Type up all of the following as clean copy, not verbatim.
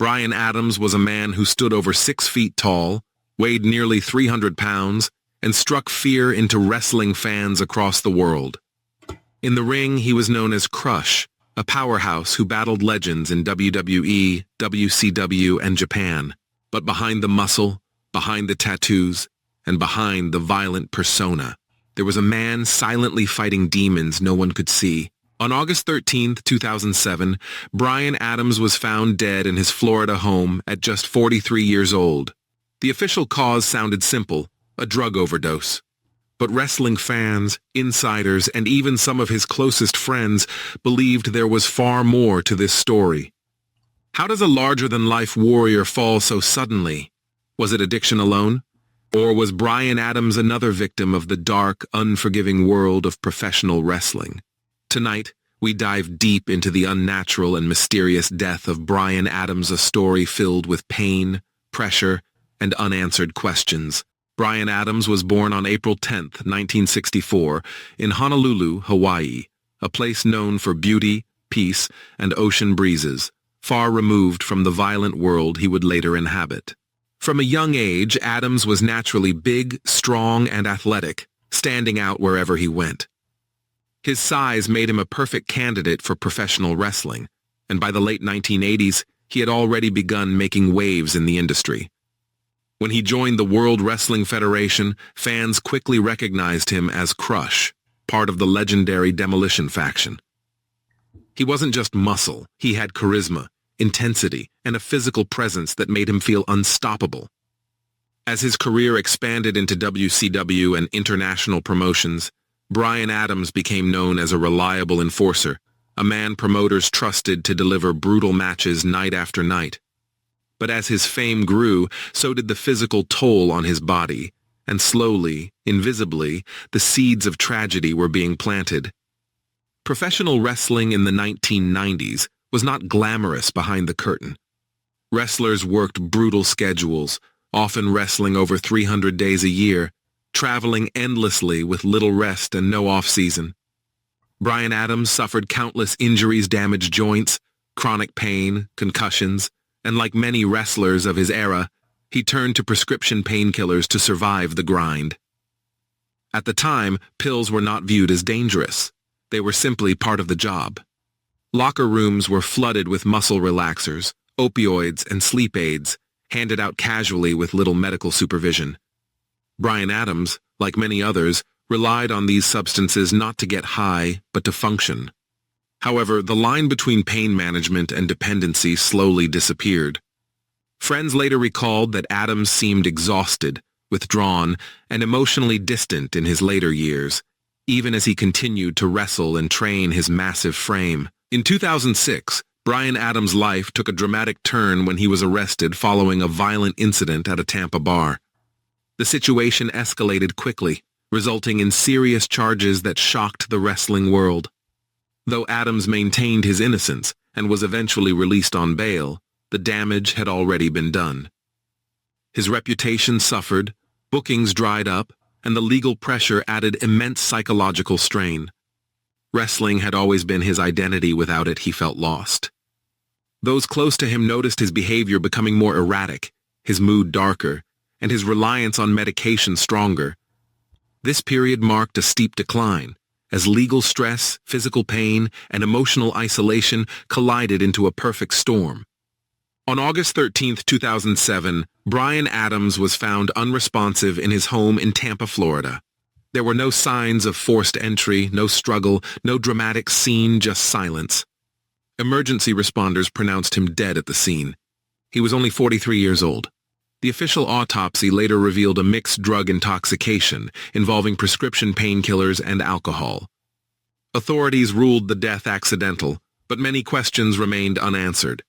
Bryan Adams was a man who stood over 6 feet tall, weighed nearly 300 pounds, and struck fear into wrestling fans across the world. In the ring, he was known as Crush, a powerhouse who battled legends in WWE, WCW, and Japan. But behind the muscle, behind the tattoos, and behind the violent persona, there was a man silently fighting demons no one could see. On August 13, 2007, Bryan Adams was found dead in his Florida home at just 43 years old. The official cause sounded simple: a drug overdose. But wrestling fans, insiders, and even some of his closest friends believed there was far more to this story. How does a larger-than-life warrior fall so suddenly? Was it addiction alone? Or was Bryan Adams another victim of the dark, unforgiving world of professional wrestling? Tonight, we dive deep into the unnatural and mysterious death of Bryan Adams, a story filled with pain, pressure, and unanswered questions. Bryan Adams was born on April 10, 1964, in Honolulu, Hawaii, a place known for beauty, peace, and ocean breezes, far removed from the violent world he would later inhabit. From a young age, Adams was naturally big, strong, and athletic, standing out wherever he went. His size made him a perfect candidate for professional wrestling, and by the late 1980s, he had already begun making waves in the industry. When he joined the World Wrestling Federation, fans quickly recognized him as Crush, part of the legendary Demolition faction. He wasn't just muscle, he had charisma, intensity, and a physical presence that made him feel unstoppable. As his career expanded into WCW and international promotions, Bryan Adams became known as a reliable enforcer, a man promoters trusted to deliver brutal matches night after night. But as his fame grew, so did the physical toll on his body, and slowly, invisibly, the seeds of tragedy were being planted. Professional wrestling in the 1990s was not glamorous behind the curtain. Wrestlers worked brutal schedules, often wrestling over 300 days a year, traveling endlessly with little rest and no off-season. Bryan Adams suffered countless injuries, damaged joints, chronic pain, concussions, and like many wrestlers of his era, he turned to prescription painkillers to survive the grind. At the time, pills were not viewed as dangerous. They were simply part of the job. Locker rooms were flooded with muscle relaxers, opioids, and sleep aids, handed out casually with little medical supervision. Bryan Adams, like many others, relied on these substances not to get high, but to function. However, the line between pain management and dependency slowly disappeared. Friends later recalled that Adams seemed exhausted, withdrawn, and emotionally distant in his later years, even as he continued to wrestle and train his massive frame. In 2006, Bryan Adams' life took a dramatic turn when he was arrested following a violent incident at a Tampa bar. The situation escalated quickly, resulting in serious charges that shocked the wrestling world. Though Adams maintained his innocence and was eventually released on bail, the damage had already been done. His reputation suffered, bookings dried up, and the legal pressure added immense psychological strain. Wrestling had always been his identity. Without it, he felt lost. Those close to him noticed his behavior becoming more erratic, his mood darker, and his reliance on medication stronger. This period marked a steep decline, as legal stress, physical pain, and emotional isolation collided into a perfect storm. On August 13, 2007, Bryan Adams was found unresponsive in his home in Tampa, Florida. There were no signs of forced entry, no struggle, no dramatic scene, just silence. Emergency responders pronounced him dead at the scene. He was only 43 years old. The official autopsy later revealed a mixed drug intoxication involving prescription painkillers and alcohol. Authorities ruled the death accidental, but many questions remained unanswered.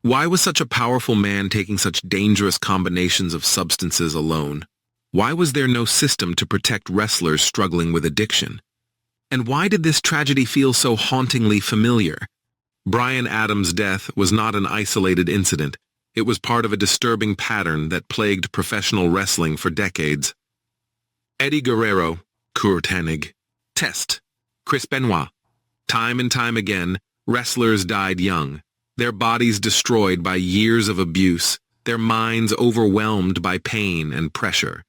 Why was such a powerful man taking such dangerous combinations of substances alone? Why was there no system to protect wrestlers struggling with addiction? And why did this tragedy feel so hauntingly familiar? Bryan Adams' death was not an isolated incident. It was part of a disturbing pattern that plagued professional wrestling for decades. Eddie Guerrero, Kurt Hennig, Test, Chris Benoit. Time and time again, wrestlers died young. their bodies destroyed by years of abuse, their minds overwhelmed by pain and pressure.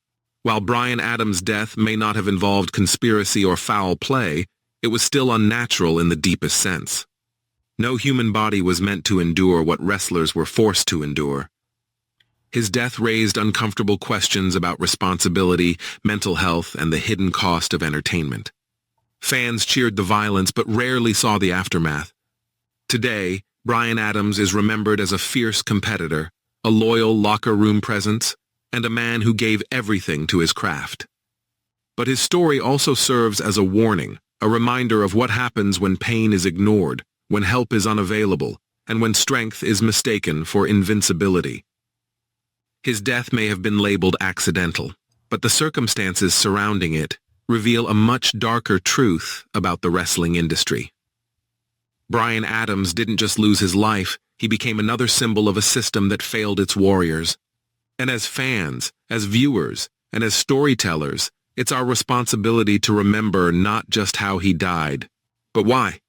While Bryan Adams' death may not have involved conspiracy or foul play, it was still unnatural in the deepest sense. No human body was meant to endure what wrestlers were forced to endure. His death raised uncomfortable questions about responsibility, mental health, and the hidden cost of entertainment. Fans cheered the violence but rarely saw the aftermath. Today, Bryan Adams is remembered as a fierce competitor, a loyal locker room presence, and a man who gave everything to his craft. But his story also serves as a warning, a reminder of what happens when pain is ignored, when help is unavailable, and when strength is mistaken for invincibility. His death may have been labeled accidental, but the circumstances surrounding it reveal a much darker truth about the wrestling industry. Bryan Adams didn't just lose his life, he became another symbol of a system that failed its warriors. And as fans, as viewers, and as storytellers, it's our responsibility to remember not just how he died, but why.